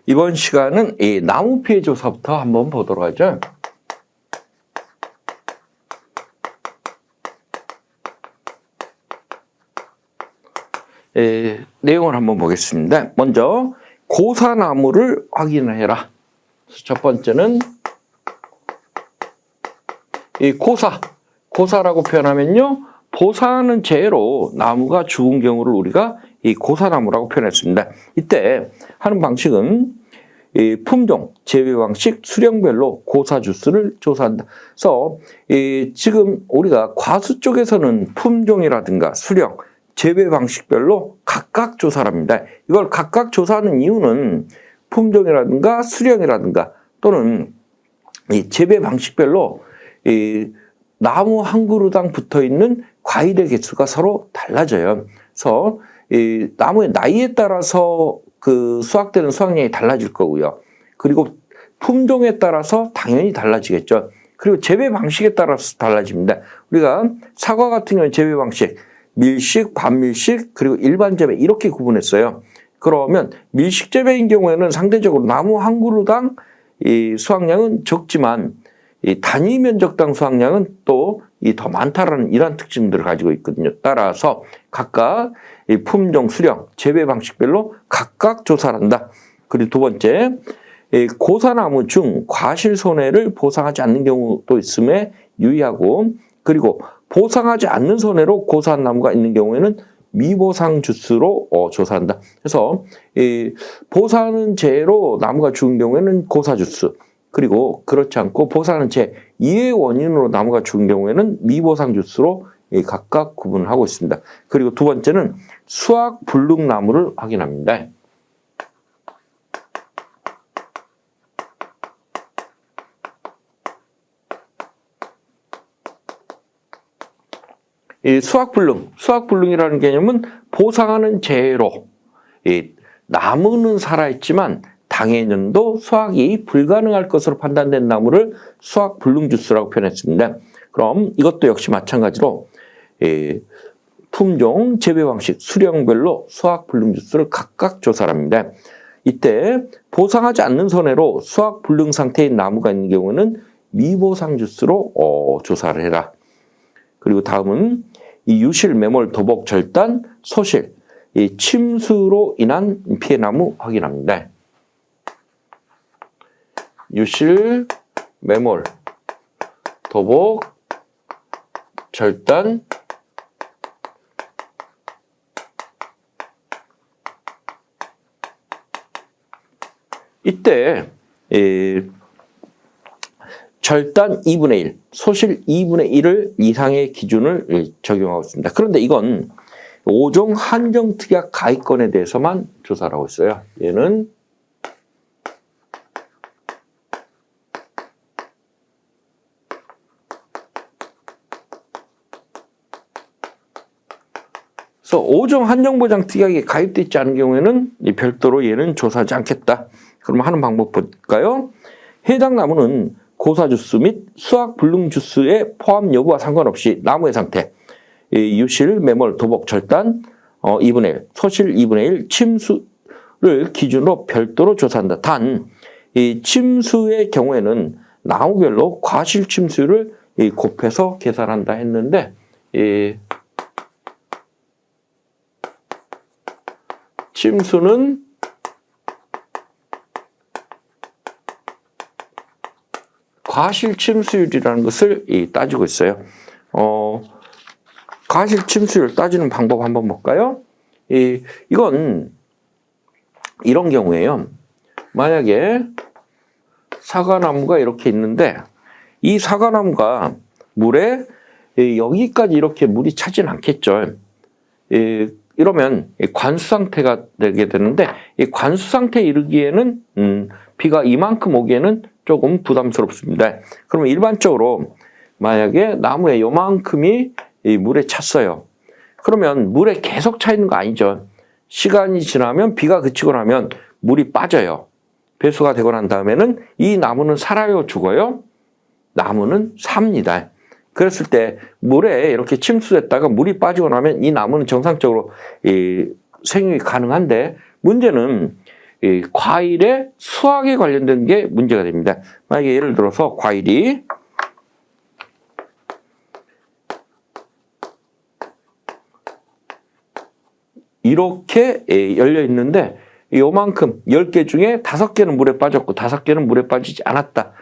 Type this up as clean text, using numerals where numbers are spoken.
이번 시간은 이 나무 피해 조사부터 한번 보도록 하죠. 내용을 한번 보겠습니다. 먼저 고사나무를 확인해라. 첫 번째는 이 고사라고 표현하면요, 보사하는 재로 나무가 죽은 경우를 우리가 이 고사나무라고 표현했습니다. 이때 하는 방식은 이 품종, 재배 방식, 수령별로 고사 주수를 조사한다. 그래서 지금 우리가 과수 쪽에서는 품종이라든가 수령, 재배 방식별로 각각 조사를 합니다. 이걸 각각 조사하는 이유는 품종이라든가 수령이라든가 또는 이 재배 방식별로 이 나무 한 그루당 붙어 있는 과일의 개수가 서로 달라져요. 그래서 이 나무의 나이에 따라서 그 수확되는 수확량이 달라질 거고요. 그리고 품종에 따라서 당연히 달라지겠죠. 그리고 재배 방식에 따라서 달라집니다. 우리가 사과 같은 경우는 재배 방식, 밀식, 반밀식, 그리고 일반 재배 이렇게 구분했어요. 그러면 밀식 재배인 경우에는 상대적으로 나무 한 그루당 이 수확량은 적지만 이 단위 면적당 수확량은 또 이 더 많다라는 이러한 특징들을 가지고 있거든요. 따라서 각각 이 품종, 수령, 재배 방식별로 각각 조사를 한다. 그리고 두 번째, 이 고사나무 중 과실 손해를 보상하지 않는 경우도 있음에 유의하고, 그리고 보상하지 않는 손해로 고사한 나무가 있는 경우에는 미보상 주수로 조사한다. 그래서 이 보상하는 재로 나무가 죽은 경우에는 고사 주수, 그리고 그렇지 않고 보상하는 재 이의 원인으로 나무가 죽은 경우에는 미보상 주수로 각각 구분을 하고 있습니다. 그리고 두 번째는 수확 불능 나무를 확인합니다. 이 수확불능이라는 개념은 보상하는 재로 나무는 살아있지만 당해년도 수확이 불가능할 것으로 판단된 나무를 수확불능주수라고 표현했습니다. 그럼 이것도 역시 마찬가지로 품종, 재배 방식, 수령별로 수확불능주수를 각각 조사를 합니다. 이때 보상하지 않는 손해로 수확불능 상태인 나무가 있는 경우는 미보상주수로 조사를 해라. 그리고 다음은 이 유실, 매몰, 도복, 절단, 소실, 이 침수로 인한 피해 나무 확인합니다. 유실, 매몰, 도복, 절단, 이때 절단 2분의 1, 소실 2분의 1을 이상의 기준을 적용하고 있습니다. 그런데 이건 5종 한정특약 가입건에 대해서만 조사를 하고 있어요. 얘는 그래서 5종 한정보장 특약이 가입되어 있지 않은 경우에는 별도로 얘는 조사하지 않겠다. 그럼 하는 방법 볼까요? 해당 나무는 고사주수 및 수확불능주수의 포함 여부와 상관없이 나무의 상태, 유실, 매몰, 도복, 절단 2분의 1, 소실 2분의 1, 침수를 기준으로 별도로 조사한다. 단, 이 침수의 경우에는 나무별로 과실 침수를 곱해서 계산한다 했는데, 침수는 과실 침수율이라는 것을 따지고 있어요. 과실 침수율 따지는 방법 한번 볼까요? 이건 이런 경우에요. 만약에 사과나무가 이렇게 있는데 이 사과나무가 물에 여기까지 이렇게 물이 차진 않겠죠. 이러면 관수 상태가 되게 되는데 이 관수 상태에 이르기에는 비가 이만큼 오기에는 조금 부담스럽습니다. 그러면 일반적으로 만약에 나무에 요만큼이 이 물에 찼어요. 그러면 물에 계속 차 있는 거 아니죠. 시간이 지나면 비가 그치고 나면 물이 빠져요. 배수가 되고 난 다음에는 이 나무는 살아요, 죽어요? 나무는 삽니다. 그랬을 때 물에 이렇게 침수됐다가 물이 빠지고 나면 이 나무는 정상적으로 생육이 가능한데 문제는 이 과일의 수확에 관련된 게 문제가 됩니다. 만약에 예를 들어서 과일이 이렇게 열려 있는데 요만큼 10개 중에 5개는 물에 빠졌고 5개는 물에 빠지지 않았다.